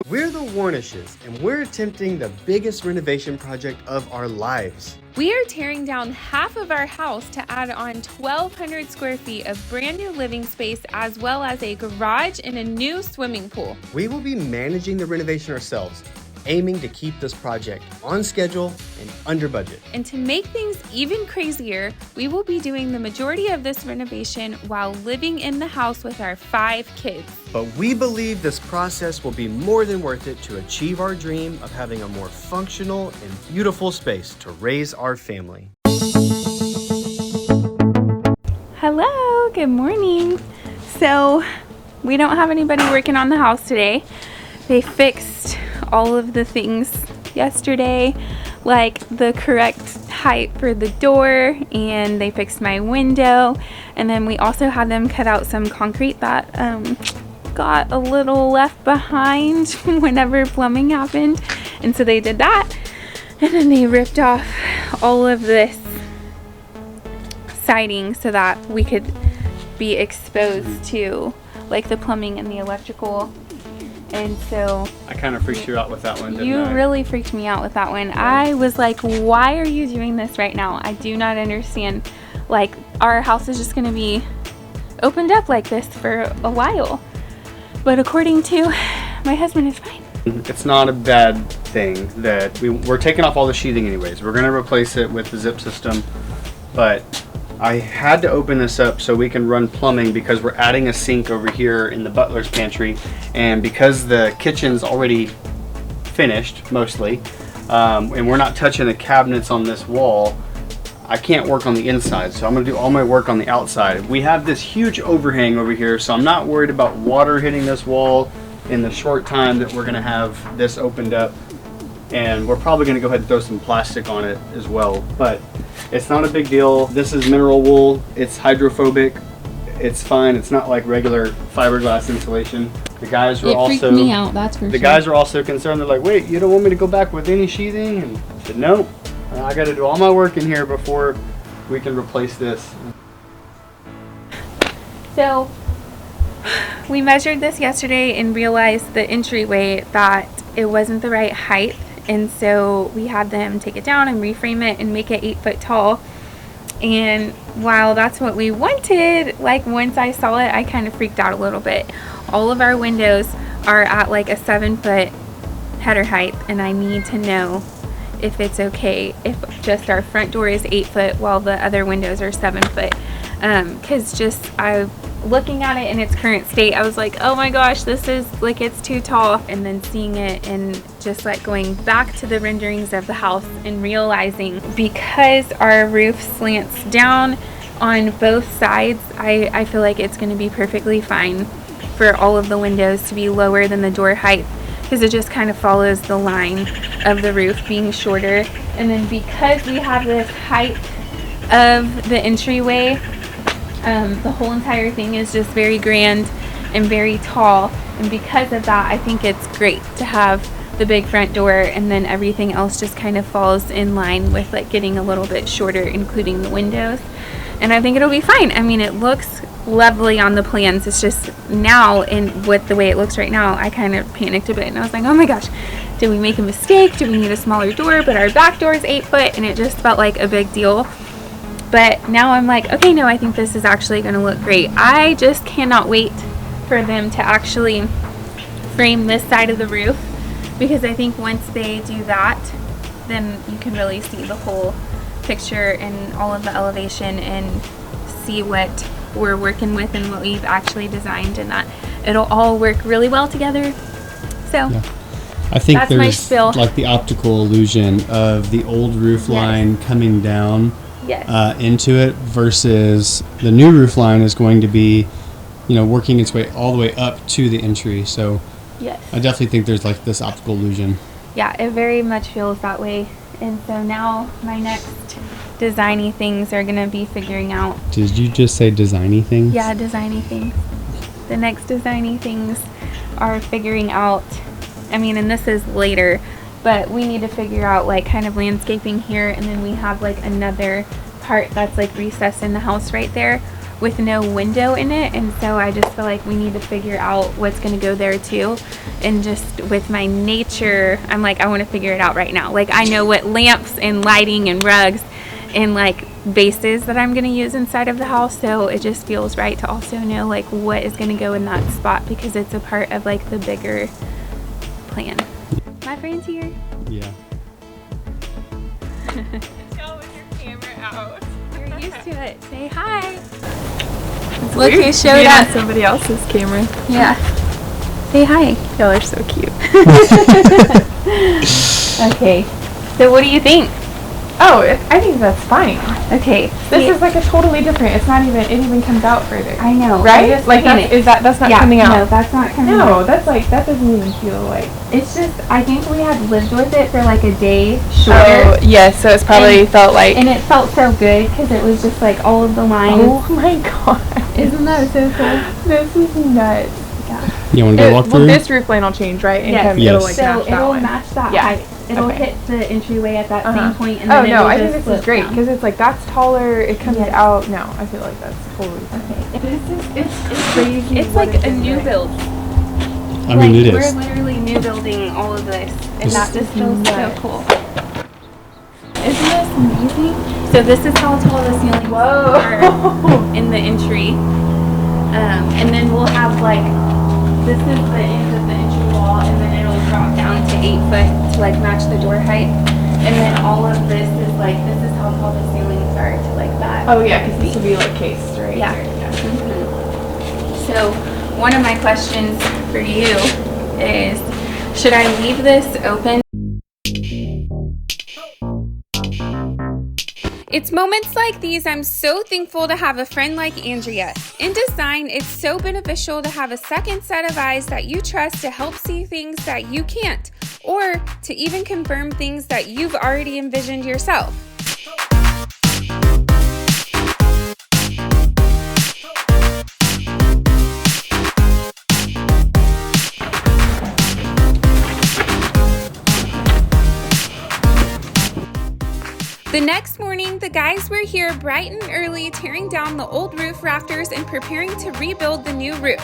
We're the Warnishes, and we're attempting the biggest renovation project of our lives. We are tearing down half of our house to add on 1,200 square feet of brand new living space, as well as a garage and a new swimming pool. We will be managing the renovation ourselves, aiming to keep this project on schedule and under budget. And to make things even crazier, we will be doing the majority of this renovation while living in the house with our 5 kids. But we believe this process will be more than worth it to achieve our dream of having a more functional and beautiful space to raise our family. Hello, good morning. So we don't have anybody working on the house today. They fixed all of the things yesterday, like the correct height for the door, and they fixed my window, and then we also had them cut out some concrete that got a little left behind whenever plumbing happened, and so they did that, and then they ripped off all of this siding so that we could be exposed to like the plumbing and the electrical. And so I kind of freaked you out with that one, didn't you I? really freaked me out with that one. I was like, why are you doing this right now? I do not understand. Like, our house is just going to be opened up like this for a while. But according to my husband, it's fine. It's not a bad thing that we're taking off all the sheathing anyways. We're going to replace it with the zip system. But I had to open this up so we can run plumbing because we're adding a sink over here in the butler's pantry, and because the kitchen's already finished mostly, and we're not touching the cabinets on this wall, I can't work on the inside, so I'm going to do all my work on the outside. We have this huge overhang over here, so I'm not worried about water hitting this wall in the short time that we're going to have this opened up, and we're probably going to go ahead and throw some plastic on it as well, but it's not a big deal. This is mineral wool. It's hydrophobic. It's fine. It's not like regular fiberglass insulation. The guys were It freaked me out, that's for sure. The guys were also concerned. They're like, "Wait, you don't want me to go back with any sheathing?" And I said, "No. I got to do all my work in here before we can replace this." So we measured this yesterday and realized the entryway that it wasn't the right height. And so we had them take it down and reframe it and make it 8 foot tall. And while that's what we wanted, like once I saw it, I kind of freaked out a little bit. All of our windows are at like a 7 foot header height, and I need to know if it's okay if just our front door is 8 foot while the other windows are 7 foot. Cause just looking at it in its current state, I was like, oh my gosh, this is like, it's too tall. And then seeing it and just like going back to the renderings of the house and realizing because our roof slants down on both sides, I feel like it's going to be perfectly fine for all of the windows to be lower than the door height, because it just kind of follows the line of the roof being shorter. And then because we have this height of the entryway, the whole entire thing is just very grand and very tall, and because of that, I think it's great to have the big front door, and then everything else just kind of falls in line with like getting a little bit shorter, including the windows. And I think it'll be fine. I mean, it looks lovely on the plans. It's just now, with the way it looks right now, I kind of panicked a bit, and I was like, oh my gosh, did we make a mistake? Do we need a smaller door? But our back door is 8 foot, and it just felt like a big deal. But now I'm like, okay, no, I think this is actually going to look great. I just cannot wait for them to actually frame this side of the roof, because I think once they do that, then you can really see the whole picture and all of the elevation and see what we're working with and what we've actually designed, and that it'll all work really well together. So yeah. I think that's my there's spiel. Like the optical illusion of the old roof line coming down into it versus the new roof line is going to be, working its way all the way up to the entry. So yes, I definitely think there's like this optical illusion. Yeah, it very much feels that way. And so now my next designy things are going to be figuring out. Did you just say designy things? Yeah, designy things. The next designy things are figuring out, and this is later, but we need to figure out like kind of landscaping here, and then we have like another part that's like recessed in the house right there with no window in it, and so I just feel like we need to figure out what's going to go there too. And just with my nature, I'm like, I want to figure it out right now. Like, I know what lamps and lighting and rugs and like bases that I'm going to use inside of the house, so it just feels right to also know like what is going to go in that spot, because it's a part of like the bigger plan. My friend's here. Yeah. Tell with your camera out. You're used to it. Say hi. Look who showed up. Somebody else's camera. Yeah. Say hi. Y'all are so cute. Okay. So what do you think? Oh, I think that's fine. Okay. This is like a totally different. It's not even. It even comes out further. I know. Right? Like that's not coming out. No, that's not coming out. No, that's like that doesn't even feel like. It's just, I think we had lived with it for like a day shorter. Oh, yes. So it's probably felt like. And it felt so good because it was just like all of the lines. Oh my god. Isn't that so cool? This is nuts. Yeah. You want to go walk through? Well, this roof line will change, right? And Yes. it'll like So match that it'll one. match that Yeah. height. It'll Okay. hit the entryway at that Uh-huh. same point, and then Oh no, it'll I just think this flip is great down. because it's like that's taller. It comes Yes. out. No, I feel like that's totally fine. Okay. It's crazy. It's what like it a is, new right? build. I mean, it We're is. literally new building all of this, and that just feels so nuts. cool. Isn't this amazing? So this is how tall the ceilings are in the entry. And then we'll have like, this is the end of the entry wall, and then it'll drop down to 8 foot to like match the door height. And then all of this is like, this is how tall the ceilings are to like that. Oh yeah, because this will be like cased, right? Yeah. Here, Mhm. So one of my questions for you is, should I leave this open? It's moments like these I'm so thankful to have a friend like Andrea. In design, it's so beneficial to have a second set of eyes that you trust to help see things that you can't, or to even confirm things that you've already envisioned yourself. The next morning, the guys were here bright and early, tearing down the old roof rafters and preparing to rebuild the new roof.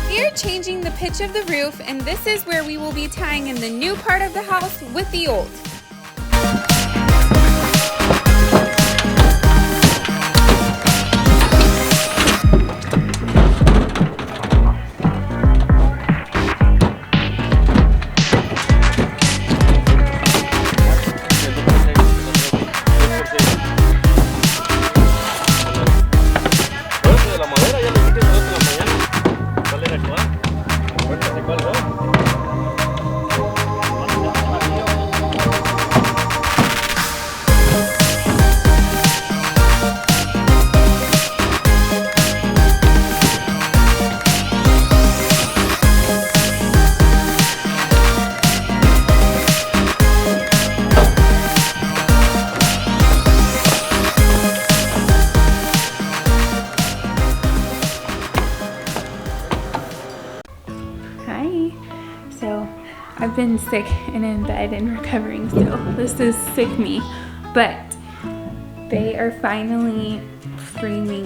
We are changing the pitch of the roof, and this is where we will be tying in the new part of the house with the old. Hi. So I've been sick and in bed and recovering still. This is sick me. But they are finally framing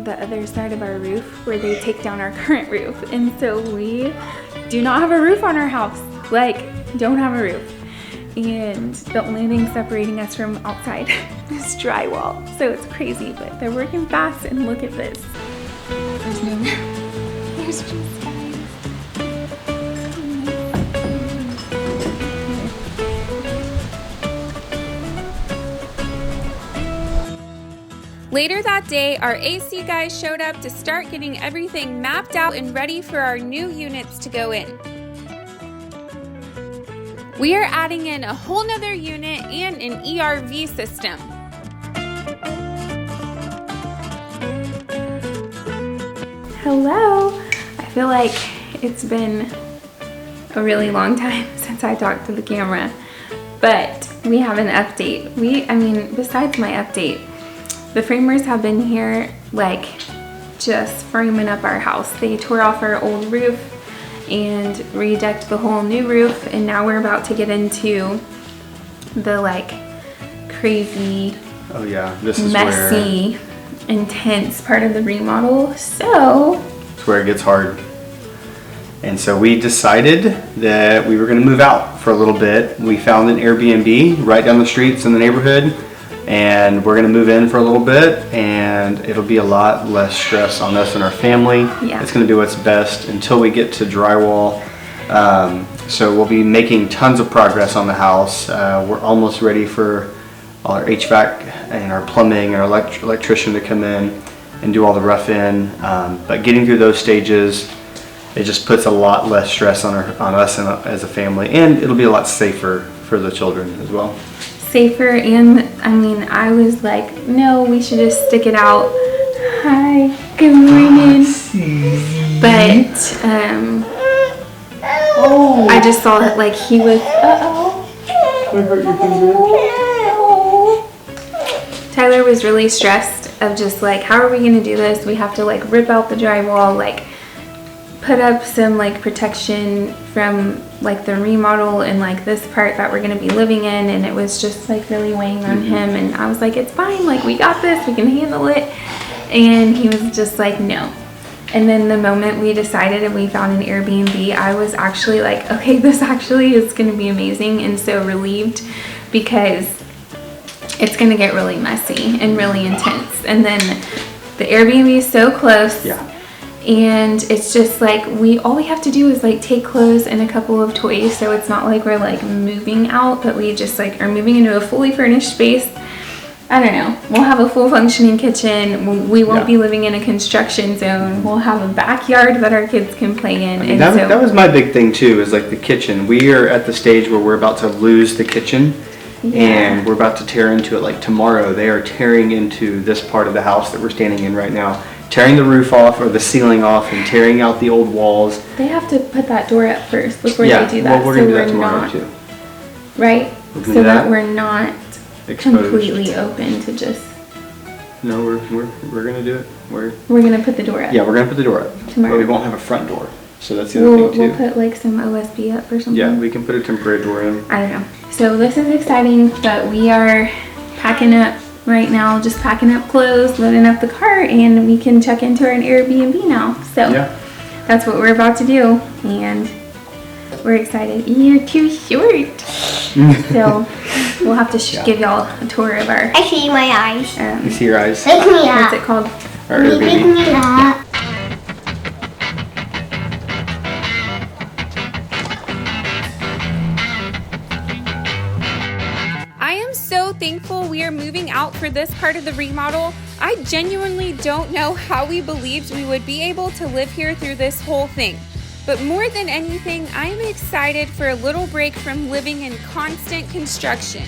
the other side of our roof where they take down our current roof. And so we do not have a roof on our house. Like, don't have a roof. And the only thing separating us from outside is drywall. So it's crazy, but they're working fast, and look at this. There's no roof. There's just guys. Later that day, our AC guys showed up to start getting everything mapped out and ready for our new units to go in. We are adding in a whole nother unit and an ERV system. Hello! I feel like it's been a really long time since I talked to the camera, but we have an update. Besides my update, the framers have been here like just framing up our house. They tore off our old roof and redecked the whole new roof, and now we're about to get into the like crazy, oh yeah, this is messy, intense part of the remodel. So it's where it gets hard. And so we decided that we were going to move out for a little bit. We found an Airbnb right down the streets in the neighborhood, and we're going to move in for a little bit, and it'll be a lot less stress on us and our family. Yeah. It's going to do what's best until we get to drywall. So we'll be making tons of progress on the house. We're almost ready for all our HVAC and our plumbing and our electrician to come in and do all the rough in. But getting through those stages, it just puts a lot less stress on us and as a family, and it'll be a lot safer for the children as well. Safer, and I mean, I was like, no, we should just stick it out. Hi, good morning. But I just saw that like he was. Tyler was really stressed of just like, how are we gonna do this? We have to like rip out the drywall, like put up some like protection from like the remodel and like this part that we're gonna be living in, and it was just like really weighing on him, and I was like, it's fine, like we got this, we can handle it. And he was just like, no. And then the moment we decided and we found an Airbnb, I was actually like, okay, this actually is gonna be amazing, and so relieved, because it's gonna get really messy and really intense. And then the Airbnb is so close. Yeah. And it's just like, all we have to do is like take clothes and a couple of toys, so it's not like we're like moving out, but we just like are moving into a fully furnished space. I don't know, we'll have a full functioning kitchen. We won't be living in a construction zone. We'll have a backyard that our kids can play in. I mean, that was my big thing too, is like the kitchen. We are at the stage where we're about to lose the kitchen. Yeah. And we're about to tear into it. Like tomorrow, they are tearing into this part of the house that we're standing in right now. Tearing the roof off or the ceiling off and tearing out the old walls. They have to put that door up first before they do that. Well, we're going to do that tomorrow too. Right? So that we're not exposed. Completely open to just... No, we're going to do it. We're going to put the door up. Yeah, we're going to put the door up. Tomorrow. But we won't have a front door. So that's the other thing too. We'll put like some OSB up or something. Yeah, we can put a temporary door in. I don't know. So this is exciting, but we are packing up right now, just packing up clothes, loading up the car, and we can check into an Airbnb now. So that's what we're about to do, and we're excited. You're too short. So we'll have to give y'all a tour of our... I see my eyes. You see your eyes? Pick me up. What's it called? Our Airbnb. Pick me up. Thankful we are moving out for this part of the remodel. I genuinely don't know how we believed we would be able to live here through this whole thing. But more than anything, I am excited for a little break from living in constant construction.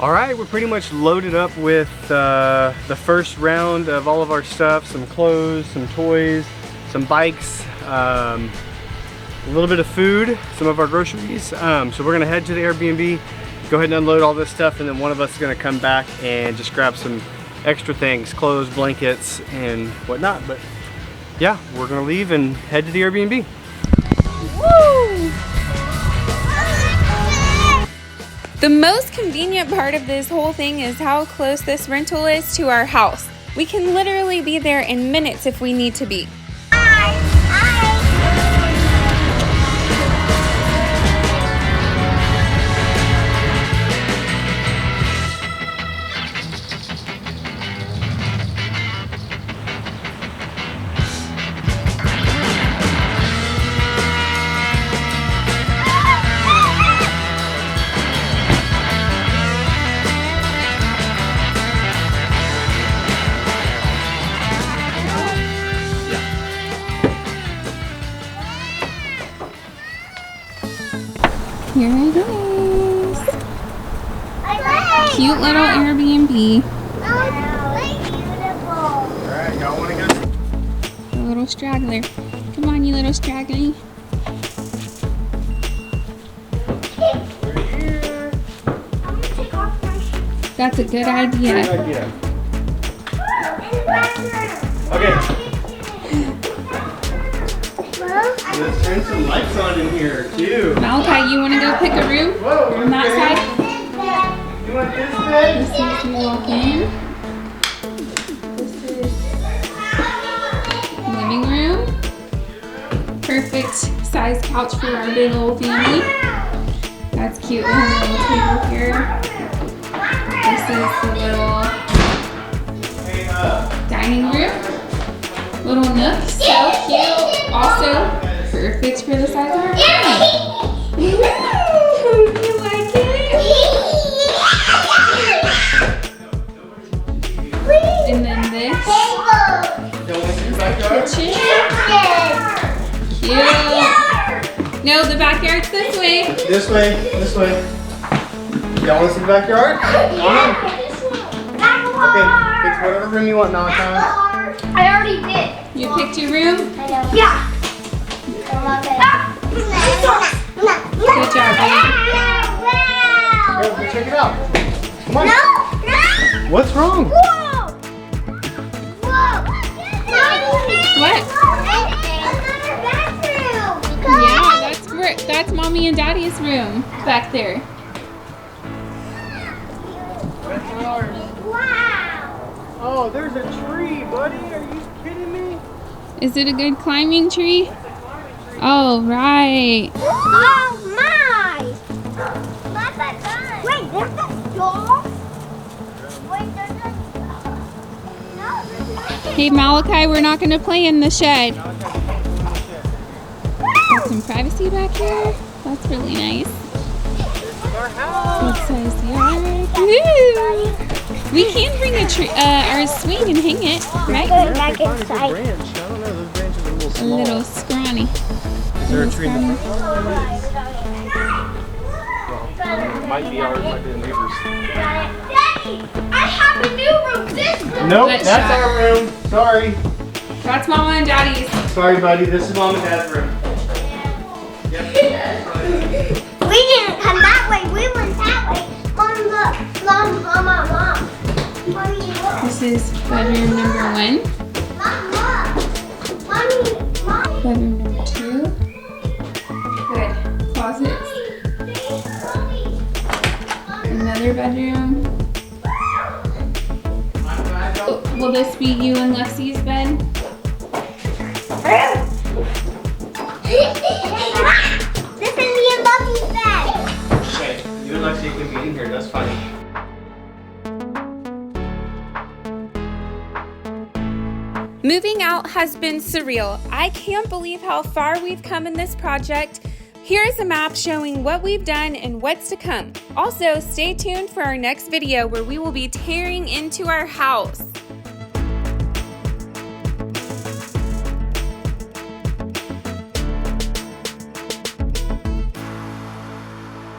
All right, we're pretty much loaded up with the first round of all of our stuff, some clothes, some toys, some bikes, a little bit of food, some of our groceries. So we're gonna head to the Airbnb, go ahead and unload all this stuff, and then one of us is gonna come back and just grab some extra things, clothes, blankets, and whatnot. But yeah, we're gonna leave and head to the Airbnb. Woo! The most convenient part of this whole thing is how close this rental is to our house. We can literally be there in minutes if we need to be. Here it is. Cute little Airbnb. Alright, y'all want to go? A little straggler. Come on, you little straggly. We're here. I'm gonna take off my shoes. That's a good idea. Good idea. Okay. Let's turn some lights on in here too. Malachi, you want to go pick a room Whoa, on that side? You want this bed? This is you walk in. This is living room. Perfect size couch for our big old family. That's cute. We have a little table here. This is the little dining room. Little nook, so cute. Also, perfect for the size of our family. You like it? And then this kitchen. Cute. No, the backyard's this way. This way, this way. Y'all want to see the backyard? Okay, pick whatever room you want, Malachi. I already did. You picked your room? Yeah. Good job, baby. Go check it out. Come on. No. What's wrong? Whoa. Whoa. What? Another bathroom. Yeah, that's Mommy and Daddy's room back there. Wow. Oh, there's a tree, buddy. Are you kidding me? Is it a good climbing tree? Oh, right. Oh my! Wait, there's a door? Wait, there's a... No, there's not. Hey, Malachi, we're not going to play in the shed. Got some privacy back here. That's really nice. Good size yard. Woo! We can bring our swing and hang it, right? Go back inside. Branch. I don't know. Those branches are a little A small. little scrawny. Is there a tree in the front? Well, might be ours, might be the neighbors. Daddy, I have a new room. This room. Nope, Let's that's try. our room. Sorry. That's Mama and Daddy's. Sorry, buddy. This is Mom and Dad's room. We didn't come that way. We went that way. Mom, look. Mom. Mommy, look. This is bedroom number 1. Mom, look. Mommy. Bedroom number 2. Good. Closets. Another bedroom. Will this be you and Lexi's bed? This is me and Bubby's bed. Okay, you and Lexi can be in here. That's fine. Moving out has been surreal. I can't believe how far we've come in this project. Here is a map showing what we've done and what's to come. Also, stay tuned for our next video where we will be tearing into our house.